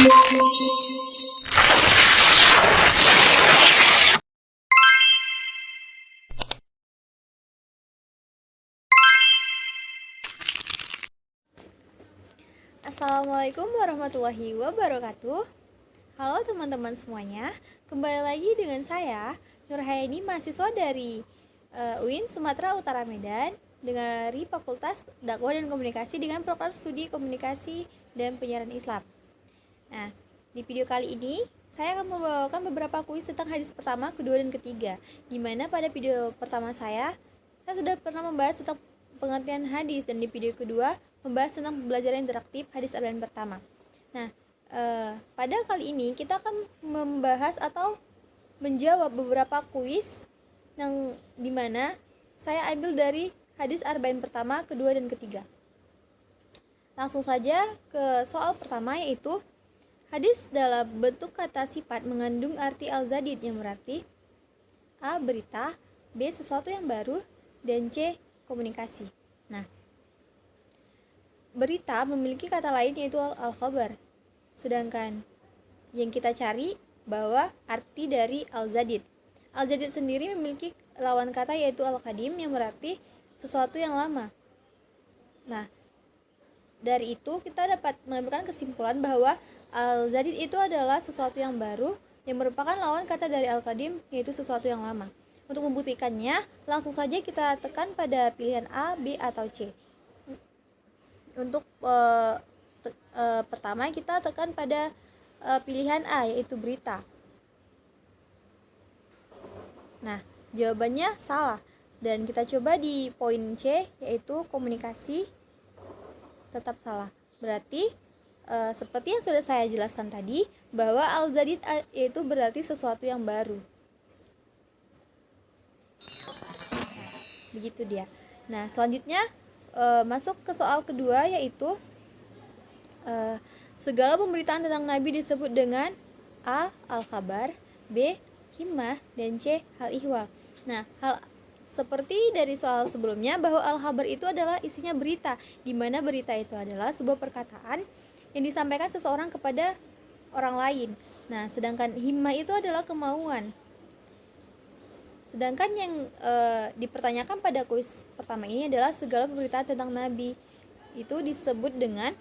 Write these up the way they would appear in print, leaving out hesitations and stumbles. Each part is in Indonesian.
Assalamualaikum warahmatullahi wabarakatuh. Halo teman-teman semuanya, kembali lagi dengan saya Nurhayani, mahasiswa dari UIN Sumatera Utara Medan, dari Fakultas Dakwah dan Komunikasi dengan program studi Komunikasi dan Penyiaran Islam. Nah, di video kali ini saya akan membawakan beberapa kuis tentang hadis pertama, kedua, dan ketiga. Di mana pada video pertama saya sudah pernah membahas tentang pengertian hadis, dan di video kedua membahas tentang pembelajaran interaktif hadis arba'in pertama. Nah, pada kali ini kita akan membahas atau menjawab beberapa kuis yang dimana saya ambil dari hadis arba'in pertama, kedua, dan ketiga. Langsung saja ke soal pertama, yaitu hadis dalam bentuk kata sifat mengandung arti al-zadid yang berarti A. berita, B. sesuatu yang baru, dan C. komunikasi. Nah, berita memiliki kata lain yaitu al-khabar. Sedangkan yang kita cari bahwa arti dari al-zadid. Al-zadid sendiri memiliki lawan kata yaitu al-qadim yang berarti sesuatu yang lama. Nah, dari itu kita dapat mengambilkan kesimpulan bahwa al-zadid itu adalah sesuatu yang baru yang merupakan lawan kata dari al-qadim yaitu sesuatu yang lama. Untuk membuktikannya, langsung saja kita tekan pada pilihan A, B, atau C. Untuk pertama kita tekan pada pilihan A, yaitu berita. Nah, jawabannya salah, dan kita coba di poin C, yaitu komunikasi, tetap salah. Berarti seperti yang sudah saya jelaskan tadi, bahwa al-zadid yaitu berarti sesuatu yang baru. Begitu dia. Nah, selanjutnya masuk ke soal kedua, yaitu segala pemberitaan tentang Nabi disebut dengan A. al-khabar, B. himmah, dan C. hal-ihwal. Nah, seperti dari soal sebelumnya, bahwa al-khabar itu adalah isinya berita, di mana berita itu adalah sebuah perkataan yang disampaikan seseorang kepada orang lain. Nah, sedangkan himmah itu adalah kemauan. Sedangkan yang dipertanyakan pada kuis pertama ini adalah segala pemberitaan tentang Nabi itu disebut dengan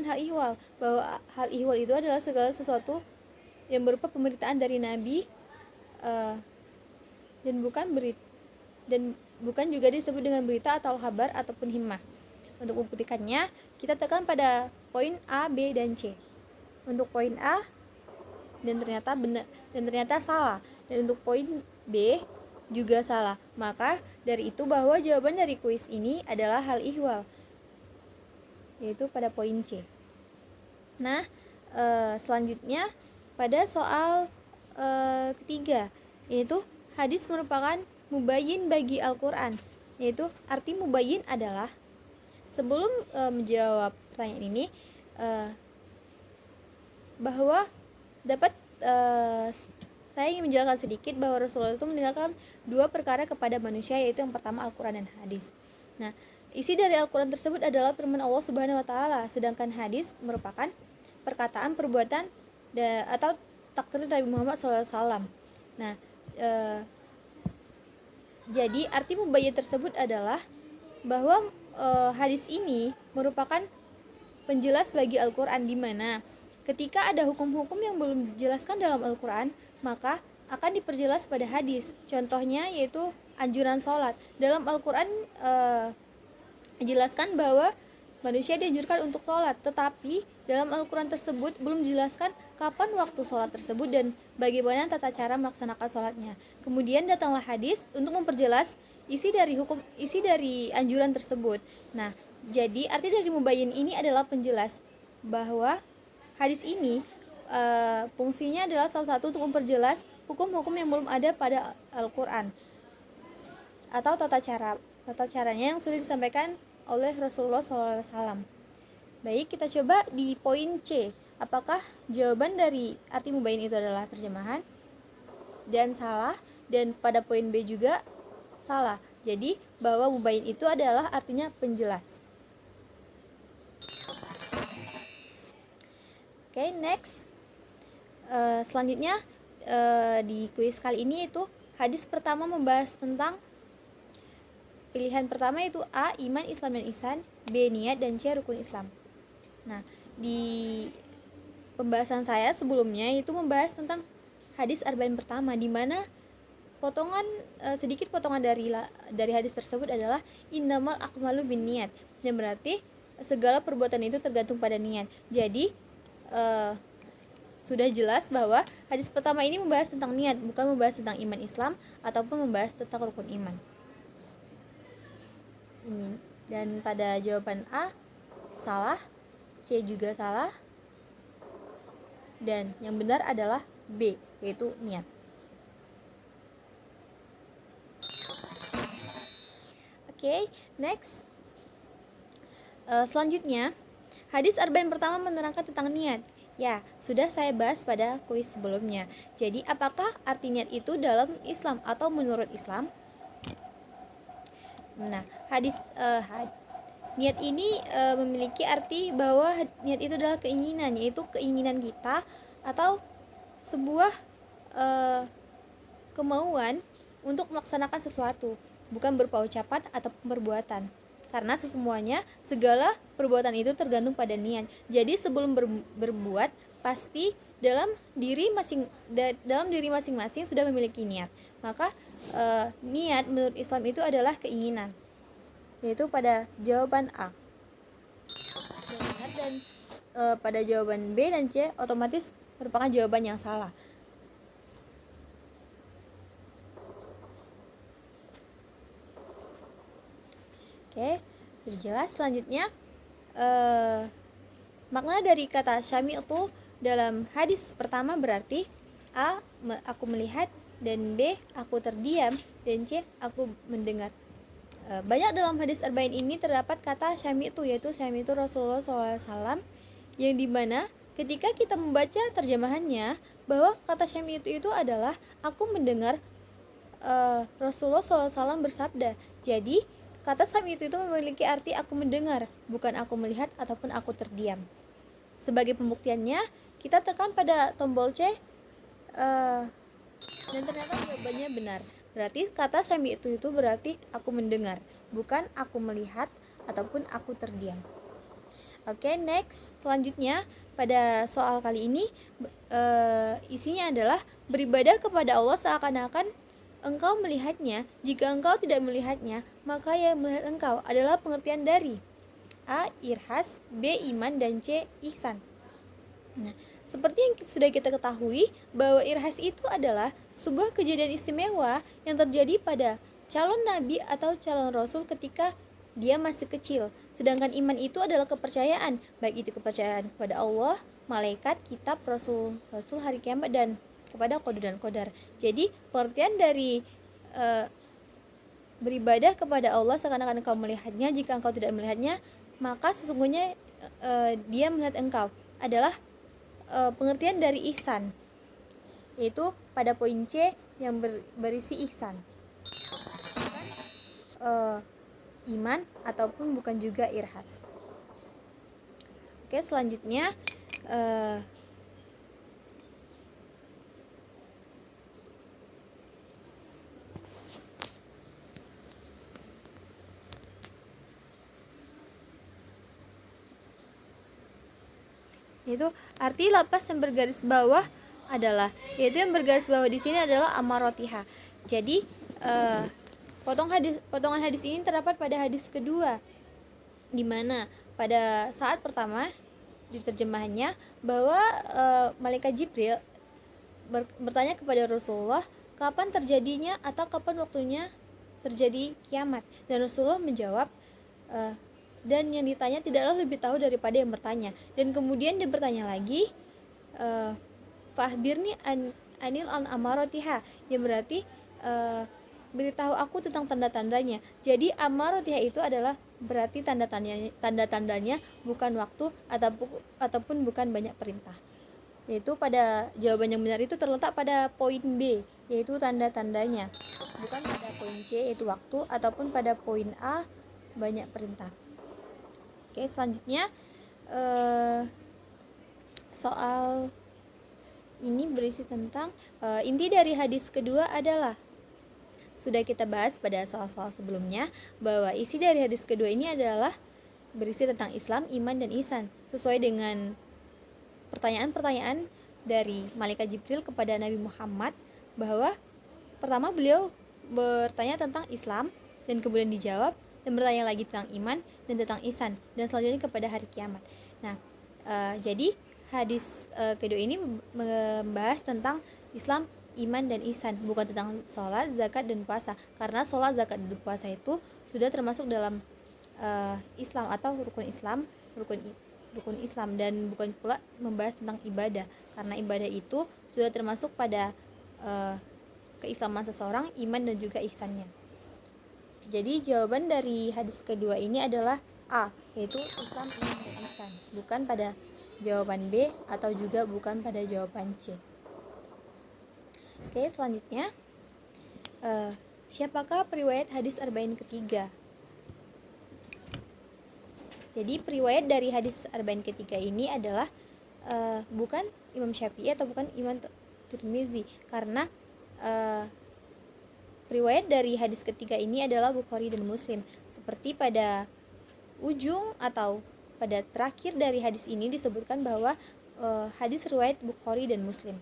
hal ihwal, bahwa hal ihwal itu adalah segala sesuatu yang berupa pemberitaan dari Nabi dan bukan juga disebut dengan berita atau khabar ataupun himmah. Untuk membuktikannya, kita tekan pada poin A, B, dan C. Untuk poin A dan ternyata salah, dan untuk poin B juga salah. Maka dari itu bahwa jawaban dari kuis ini adalah hal ihwal, yaitu pada poin C. Nah, selanjutnya pada soal ketiga, yaitu hadis merupakan mubayyin bagi Al-Quran, yaitu arti mubayyin adalah, sebelum menjawab pertanyaan ini, bahwa saya ingin menjelaskan sedikit bahwa Rasulullah itu meninggalkan dua perkara kepada manusia, yaitu yang pertama Al-Quran dan hadis. Nah, isi dari Al-Quran tersebut adalah firman Allah Subhanahu wa taala, sedangkan hadis merupakan perkataan, perbuatan atau takrir Nabi Muhammad SAW. Nah, jadi arti mubayyin tersebut adalah bahwa hadis ini merupakan penjelas bagi Al-Quran, di mana ketika ada hukum-hukum yang belum dijelaskan dalam Al-Quran, maka akan diperjelas pada hadis. Contohnya yaitu anjuran sholat. Dalam Al-Quran dijelaskan bahwa manusia dianjurkan untuk sholat, tetapi dalam Al-Quran tersebut belum dijelaskan kapan waktu sholat tersebut dan bagaimana tata cara melaksanakan sholatnya. Kemudian datanglah hadis untuk memperjelas isi dari anjuran tersebut. Nah, jadi arti dari mubayyin ini adalah penjelas, bahwa hadis ini fungsinya adalah salah satu untuk memperjelas hukum-hukum yang belum ada pada Al-Quran, atau tata caranya yang sudah disampaikan oleh Rasulullah SAW. Baik, kita coba di poin C. Apakah jawaban dari arti mubayyin itu adalah terjemahan? Dan salah. Dan pada poin B juga salah. Jadi bahwa mubayyin itu adalah artinya penjelas. Oke, next. Selanjutnya di kuis kali ini itu hadis pertama membahas tentang pilihan pertama itu A. Iman, Islam, dan ihsan, B. Niat, dan C. Rukun Islam. Nah, di pembahasan saya sebelumnya itu membahas tentang hadis arba'in pertama, di mana sedikit potongan dari hadis tersebut adalah innamal a'malu binniyat, yang berarti segala perbuatan itu tergantung pada niat. Jadi sudah jelas bahwa hadis pertama ini membahas tentang niat, bukan membahas tentang iman Islam ataupun membahas tentang rukun iman. Dan pada jawaban A salah, C juga salah, dan yang benar adalah B, yaitu niat. Oke, next. Selanjutnya, hadis arba'in pertama menerangkan tentang niat. Ya, sudah saya bahas pada kuis sebelumnya. Jadi, apakah arti niat itu dalam Islam atau menurut Islam? Nah, niat ini memiliki arti bahwa niat itu adalah keinginan, yaitu keinginan kita atau sebuah kemauan untuk melaksanakan sesuatu, bukan berupa ucapan atau perbuatan. Karena segala perbuatan itu tergantung pada niat. Jadi sebelum berbuat pasti dalam diri masing-masing sudah memiliki niat. Maka niat menurut Islam itu adalah keinginan, yaitu pada jawaban A. Dan pada jawaban B dan C otomatis merupakan jawaban yang salah. Oke, sudah jelas. Selanjutnya makna dari kata syami' itu dalam hadis pertama berarti A. Aku melihat, dan B. Aku terdiam, dan C. Aku mendengar. Banyak dalam hadis arba'in ini terdapat kata syami' itu, yaitu syami' itu Rasulullah SAW, yang dimana ketika kita membaca terjemahannya bahwa kata syami' itu adalah aku mendengar Rasulullah SAW bersabda. Jadi kata sami itu memiliki arti aku mendengar, bukan aku melihat ataupun aku terdiam. Sebagai pembuktiannya, kita tekan pada tombol C dan ternyata jawabannya benar. Berarti kata sami itu berarti aku mendengar, bukan aku melihat ataupun aku terdiam. Oke, next. Selanjutnya pada soal kali ini isinya adalah beribadah kepada Allah seakan-akan engkau melihatnya. Jika engkau tidak melihatnya, maka yang melihat engkau adalah pengertian dari A. Irhas, B. Iman, dan C. Ihsan. Nah, seperti yang sudah kita ketahui bahwa irhas itu adalah sebuah kejadian istimewa yang terjadi pada calon nabi atau calon rasul ketika dia masih kecil. Sedangkan iman itu adalah kepercayaan, baik itu kepercayaan kepada Allah, malaikat, kitab, rasul, hari kiamat, dan kepada qadar dan qadar. Jadi pengertian dari beribadah kepada Allah seakan-akan engkau melihatnya. Jika engkau tidak melihatnya, maka sesungguhnya dia melihat engkau adalah pengertian dari ihsan, yaitu pada poin C yang berisi ihsan, bukan iman ataupun bukan juga irhas. Oke, selanjutnya yaitu arti lapas yang bergaris bawah adalah, yaitu yang bergaris bawah di sini adalah amarotiha. Jadi potongan hadis ini terdapat pada hadis kedua, di mana pada saat pertama di terjemahannya bahwa malaikat Jibril bertanya kepada Rasulullah kapan terjadinya atau kapan waktunya terjadi kiamat, dan Rasulullah menjawab dan yang ditanya tidaklah lebih tahu daripada yang bertanya. Dan kemudian dia bertanya lagi, fahbirni anil an amarotiha, yang berarti beritahu aku tentang tanda-tandanya. Jadi amarotiha itu adalah berarti tanda-tandanya bukan waktu ataupun bukan banyak perintah. Yaitu pada jawaban yang benar itu terletak pada poin B, yaitu tanda-tandanya, bukan pada poin C yaitu waktu, ataupun pada poin A banyak perintah. Oke, selanjutnya soal ini berisi tentang inti dari hadis kedua adalah, sudah kita bahas pada soal-soal sebelumnya bahwa isi dari hadis kedua ini adalah berisi tentang Islam, iman, dan ihsan sesuai dengan pertanyaan-pertanyaan dari Malaikat Jibril kepada Nabi Muhammad, bahwa pertama beliau bertanya tentang Islam dan kemudian dijawab, dan bertanya lagi tentang iman dan tentang ihsan, dan selanjutnya kepada hari kiamat. Nah, jadi hadis kedua ini membahas tentang Islam, iman, dan ihsan, bukan tentang sholat, zakat, dan puasa, karena sholat, zakat, dan puasa itu sudah termasuk dalam Islam atau rukun Islam, rukun Islam, dan bukan pula membahas tentang ibadah, karena ibadah itu sudah termasuk pada keislaman seseorang, iman, dan juga ihsannya. Jadi jawaban dari hadis kedua ini adalah A, yaitu Islam, iman, dan ihsan, bukan pada jawaban B atau juga bukan pada jawaban C. Oke, selanjutnya siapakah periwayat hadis arba'in ketiga? Jadi periwayat dari hadis arba'in ketiga ini adalah bukan Imam Syafi'i atau bukan Imam Tirmizi, karena periwayat dari hadis ketiga ini adalah Bukhari dan Muslim. Seperti pada ujung atau pada terakhir dari hadis ini disebutkan bahwa hadis riwayat Bukhari dan Muslim.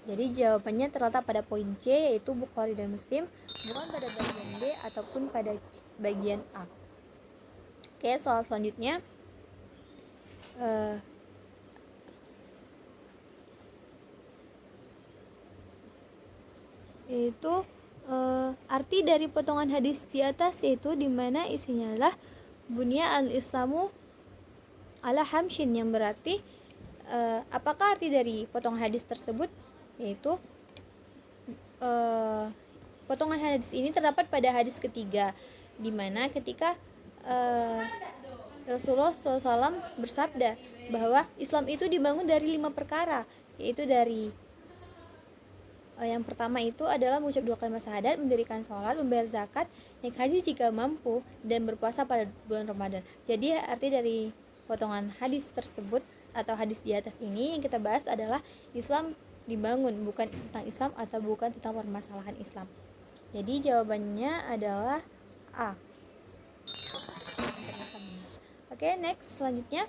Jadi jawabannya terletak pada poin C, yaitu Bukhari dan Muslim, bukan pada bagian B ataupun pada bagian A. Oke, soal selanjutnya yaitu arti dari potongan hadis di atas, yaitu dimana isinya adalah bunya al-islamu ala hamshin, yang berarti apakah arti dari potongan hadis tersebut, yaitu potongan hadis ini terdapat pada hadis ketiga, dimana ketika Rasulullah SAW bersabda bahwa Islam itu dibangun dari 5 perkara, yaitu dari yang pertama itu adalah mengucap 2 kalimat syahadat, mendirikan sholat, membayar zakat, naik haji jika mampu, dan berpuasa pada bulan Ramadan. Jadi arti dari potongan hadis tersebut atau hadis di atas ini yang kita bahas adalah Islam dibangun, bukan tentang Islam atau bukan tentang permasalahan Islam. Jadi jawabannya adalah A. Oke, next, selanjutnya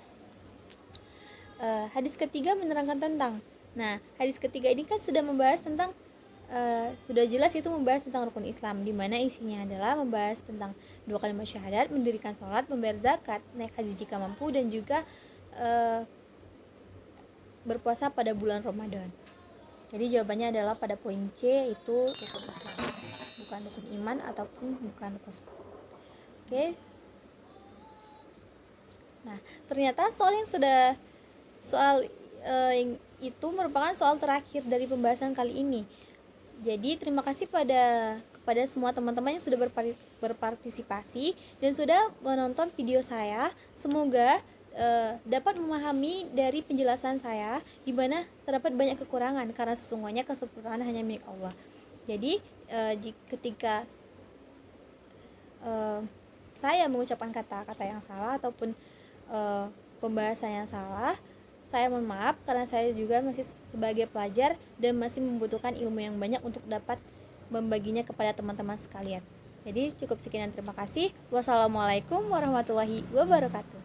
hadis ketiga menerangkan tentang. Nah, hadis ketiga ini kan sudah membahas tentang sudah jelas itu membahas tentang rukun Islam, di mana isinya adalah membahas tentang 2 kalimat syahadat, mendirikan sholat, membayar zakat, naik haji jika mampu, dan juga berpuasa pada bulan Ramadan. Jadi jawabannya adalah pada poin C, itu rukun Islam, bukan rukun iman ataupun bukan rukun sholat. Oke. Nah, ternyata soal yang itu merupakan soal terakhir dari pembahasan kali ini. Jadi terima kasih kepada semua teman-teman yang sudah berpartisipasi dan sudah menonton video saya. Semoga dapat memahami dari penjelasan saya, di mana terdapat banyak kekurangan, karena sesungguhnya kesempurnaan hanya milik Allah. Jadi ketika saya mengucapkan kata-kata yang salah ataupun pembahasan yang salah, saya mohon maaf, karena saya juga masih sebagai pelajar dan masih membutuhkan ilmu yang banyak untuk dapat membaginya kepada teman-teman sekalian. Jadi cukup sekian dan terima kasih. Wassalamualaikum warahmatullahi wabarakatuh.